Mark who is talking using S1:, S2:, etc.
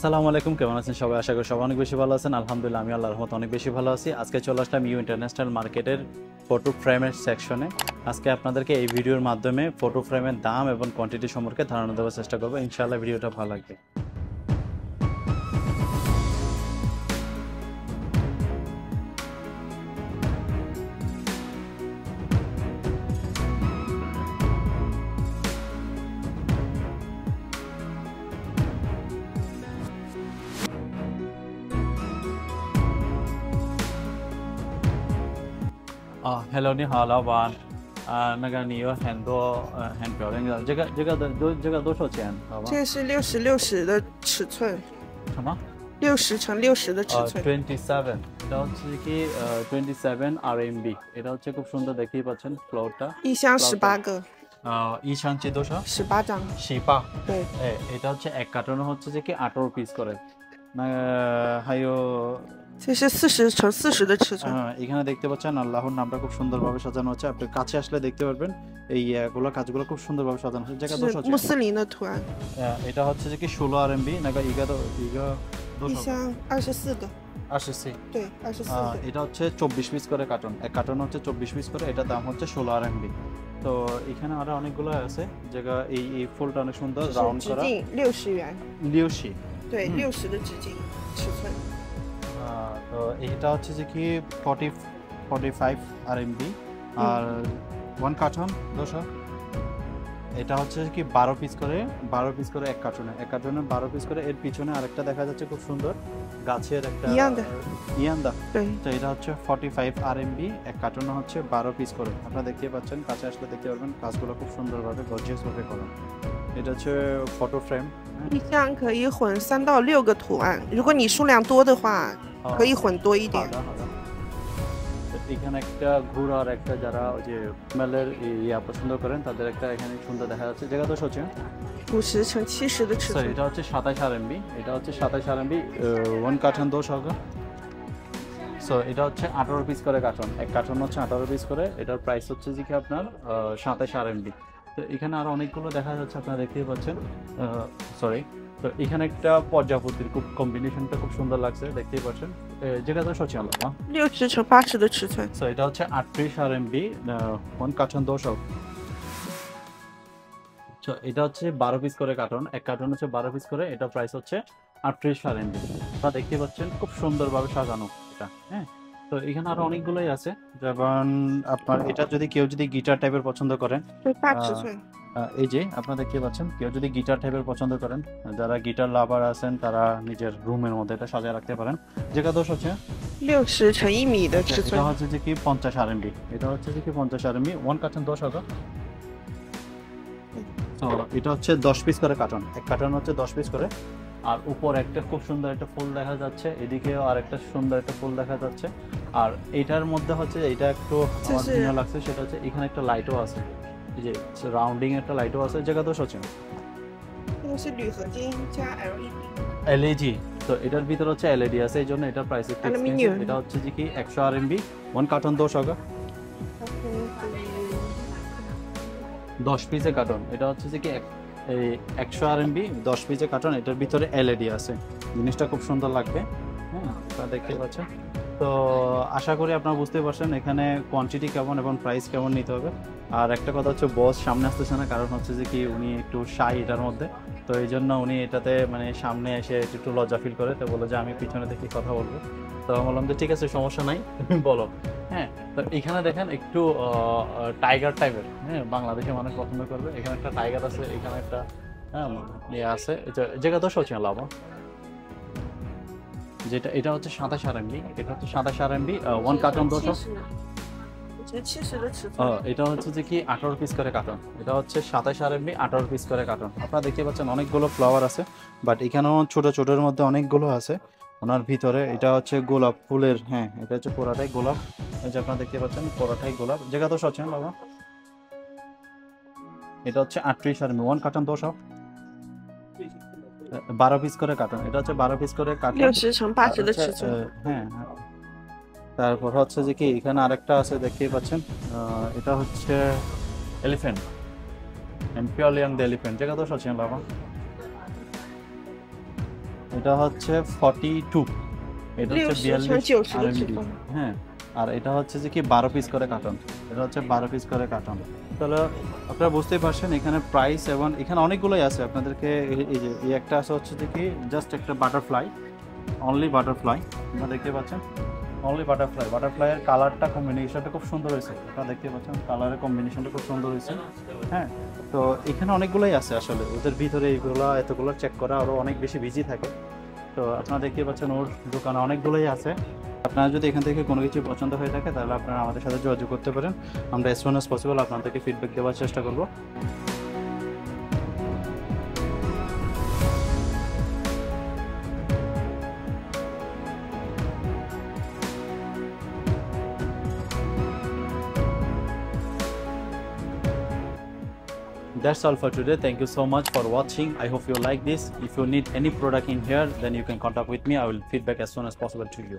S1: আসসালামু আলাইকুম, কেমন আছেন সবাই? আশা করি সবাই অনেক বেশি ভালো আছেন। আলহামদুলিল্লাহ, আমি আল্লাহর রহমতে অনেক বেশি ভালো আছি। আজকে চলে আসলাম ইউ ইন্টারন্যাশনাল মার্কেটের ফটো ফ্রেমের সেকশনে। আজকে আপনাদেরকে এই ভিডিওর মাধ্যমে ফটো ফ্রেমের দাম এবং কোয়ান্টিটি সম্পর্কে ধারণা দেওয়ার চেষ্টা করবো। ইনশাআল্লাহ ভিডিওটা ভালো লাগবে। Hello， 你好，老板。你有很多很漂亮的，这个多少钱？好吧？
S2: 这个是60×60的尺寸
S1: 什么
S2: ，60×60的尺寸。
S1: 27 এটা হচ্ছে কি 27 RMB। এটা হচ্ছে খুব সুন্দর, দেখতেই পাচ্ছেন ফ্লোরটা।
S2: 一箱18个
S1: 一箱接多少
S2: ，18张。
S1: 18
S2: 对，এটা
S1: হচ্ছে এক কার্টনে হচ্ছে যে কি 18 পিস করে না।还有
S2: 这是40×40的尺寸。
S1: এখানে দেখতে পাচ্ছেন আল্লাহর নামটা খুব সুন্দরভাবে সাজানো হচ্ছে। আপনি কাছে আসলে দেখতে পারবেন এই কাজগুলো খুব সুন্দরভাবে সাজানো হচ্ছে। জায়গা 200
S2: 是穆斯林的图案，
S1: এটা হচ্ছে যে কি 16 RMB 那个一个
S2: 一箱24个。
S1: 24
S2: 对，24个。
S1: এটা হচ্ছে 24 পিস করে কার্টন, এক কার্টন হচ্ছে 24 পিস করে। এটা দাম হচ্ছে 16 RMB। তো এখানে আরো অনেকগুলো আছে জায়গা। এই ফুলটা অনেক সুন্দর,
S2: 这
S1: রাউন্ড
S2: 是直
S1: করা
S2: 径60元，
S1: লিওশি।
S2: 对，60的直径尺寸。
S1: তো এটা হচ্ছে যে কি 45 RMB। আর 1 কার্টন 200। এটা হচ্ছে কি 12 পিস করে এক কার্টনে 12 পিস করে। এর পিছনে আরেকটা দেখা যাচ্ছে খুব সুন্দর গাছের একটা ইয়ান্দা।
S2: 对，
S1: তো এটা হচ্ছে 45 RMB, এক কার্টনে হচ্ছে 12 পিস করে। আপনারা দেখতে পাচ্ছেন, কাছে আসলে দেখতে পারবেন কাজগুলো খুব সুন্দরভাবে গর্জিয়াস ভাবে করা। এটা হচ্ছে ফটো ফ্রেম।
S2: 一箱可以混3到6个图案，如果你数量多的话，可以混多一点。
S1: এখানে একটা ঘোড়ার একটা, যারা ওই যে মেলের ইয়া পছন্দ করেন তাদের একটা এখানে সুন্দর দেখা যাচ্ছে। জায়গা তো হচ্ছে
S2: 50×70的尺
S1: স্যার,
S2: 寸。
S1: এটা হচ্ছে 27 RMB। এটা হচ্ছে 27 RMB 1 কার্টন 200। সো এটা হচ্ছে 18 পিস করে কার্টন, এক কার্টন হচ্ছে 18 পিস করে। এটার প্রাইস হচ্ছে যে কি আপনার 27 RMB। তো এখানে আরো অনেকগুলো দেখা যাচ্ছে, আপনারা দেখতেই পাচ্ছেন। সরি, তো এখানে একটা প্রজাপতির খুব কম্বিনেশনটা খুব সুন্দর লাগছে, দেখতেই পাচ্ছেন। যেটা তো সত্যি আলাদা।
S2: 60×80的尺寸。
S1: সো এটা হচ্ছে 38 RMB 1 কার্টন 200। সো এটা হচ্ছে 12 পিস করে কার্টন, এক কার্টন হচ্ছে 12 পিস করে। এটা প্রাইস হচ্ছে 38 RMB। আপনারা দেখতে পাচ্ছেন খুব সুন্দরভাবে সাজানো এটা। হ্যাঁ, তো এখানে আরো অনেকগুলোই আছে। যেমন আপনার এটা যদি কেউ গিটার টাইপের পছন্দ করেন,
S2: 对，大尺寸。
S1: এই যে আপনারা দেখতে পাচ্ছেন, কেউ যদি গিটার টাইপের পছন্দ করেন, যারা গিটার লাভার আছেন তারা নিজের রুমের মধ্যে এটা সাজিয়ে রাখতে পারেন। যেটা দোষ হচ্ছে
S2: 60×1 米的尺
S1: এটা
S2: 寸。
S1: হচ্ছে যে কি 50 RMB। এটা হচ্ছে যে কি 50 RMB 1 কার্টন 200। তো এটা হচ্ছে 10 পিস করে কার্টন, এক কার্টন হচ্ছে 10 পিস করে। আর উপর একটা খুব সুন্দর একটা ফুল দেখা যাচ্ছে, এদিকেও আর একটা সুন্দর একটা ফুল দেখা যাচ্ছে। আর এটার মধ্যে হচ্ছে এটা একটু আমার ভালো লাগছে, সেটা হচ্ছে এখানে একটা লাইটও আছে, এই যে রাউন্ডিং একটা লাইটও আছে। জায়গা তো হচ্ছে
S2: 这个是铝合金加 LED。
S1: LED। তো এটার ভিতর হচ্ছে LED আছে, এই জন্য এটার প্রাইস একটু এক্সপেন্সিভ। এটা হচ্ছে যে কি 100 RMB 1 কার্টন 200। 10 পিসের কার্টন। এটা হচ্ছে যে কি 100 RMB 10 পিসের কার্টন। এটার ভিতরে LED আছে, জিনিসটা খুব সুন্দর লাগবে। হ্যাঁ, আপনারা দেখতে পাচ্ছেন। তো আশা করি আপনারা বুঝতে পারছেন এখানে কোয়ান্টিটি কেমন এবং প্রাইস কেমন নিতে হবে। আর একটা কথা হচ্ছে, বস সামনে আসতেছে না, কারণ হচ্ছে যে কি উনি একটু শাই এটার মধ্যে। তো এই জন্য উনি এটাতে মানে সামনে এসে একটু লজ্জা ফিল করে, তো বলো যে আমি পিছনে থেকে কথা বলবো। তো আমি বললাম যে ঠিক আছে, সমস্যা নাই, তুমি বলো। হ্যাঁ, তো এখানে দেখেন একটু টাইগার টাইপের। হ্যাঁ, বাংলাদেশে মানুষ পছন্দ করবে। এখানে একটা টাইগার আছে, এখানে একটা ইয়ে আছে। জায়গা তো সচি লাভ, যেটা এটা হচ্ছে 27 RMB। এটা হচ্ছে 27 RMB 1 কার্টন 200।
S2: 70的尺寸。
S1: এটা হচ্ছে যে কি 18 পিস করে কার্টন। এটা হচ্ছে 27 RMB 18 পিস করে কার্টন। আপনারা দেখতে পাচ্ছেন অনেকগুলো ফ্লাওয়ার আছে, বাট এখানেও ছোট ছোটের মধ্যে অনেকগুলো আছে ওনার ভিতরে। এটা হচ্ছে গোলাপ ফুলের। হ্যাঁ, এটা হচ্ছে পুরাটাই গোলাপ। এই যে আপনারা দেখতে পাচ্ছেন পুরাটাই গোলাপ। জায়গা তো সচেন বাবা। এটা হচ্ছে 38 RMB 1 কার্টন 200। 12 পিস করে কার্টন। এটা হচ্ছে 12 পিস করে কার্টন
S2: 60×80的尺寸。
S1: হ্যাঁ, তারপর হচ্ছে যে কি এখানে আরেকটা আছে, দেখতেই পাচ্ছেন। এটা হচ্ছে এলিফ্যান্ট, এম্পিওলিয়ান দ্য এলিফ্যান্ট। জায়গা তো সচেন বাবা। এটা হচ্ছে 42, এটা হচ্ছে
S2: 60 乘
S1: 42
S2: 90的
S1: RMB
S2: 指缝。
S1: হ্যাঁ। আর এটা হচ্ছে যে কি 12 পিস করে কার্টন, এটা হচ্ছে 12 পিস করে কার্টন। তাহলে আপনারা বুঝতেই পারছেন এখানে প্রাইস এবং এখানে অনেকগুলোই আছে আপনাদেরকে। এই যে এই একটা আছে হচ্ছে যে কি জাস্ট একটা বাটারফ্লাই, অনলি বাটারফ্লাই, আপনারা দেখতে পাচ্ছেন অনলি বাটারফ্লাই। বাটারফ্লাইয়ের কালারটা কম্বিনেশনটা খুব সুন্দর হয়েছে, আপনারা দেখতে পাচ্ছেন কালারের কম্বিনেশনটা খুব সুন্দর হয়েছে। হ্যাঁ, তো এখানে অনেকগুলোই আছে আসলে, ওদের ভিতরে এইগুলো এতগুলো চেক করা আরও অনেক বেশি বিজি থাকে। তো আপনারা দেখতে পাচ্ছেন ওর দোকানে অনেকগুলোই আছে। আপনারা যদি এখান থেকে কোনো কিছু পছন্দ হয়ে থাকে তাহলে আপনারা আমাদের সাথে যোগাযোগ করতে পারেন, আমরা as soon as possible আপনাদেরকে ফিডব্যাক দেওয়ার চেষ্টা করব। That's all for today. Thank you so much for watching. I hope you like this. If you need any product in here, then you can contact with me. I will feedback as soon as possible to you.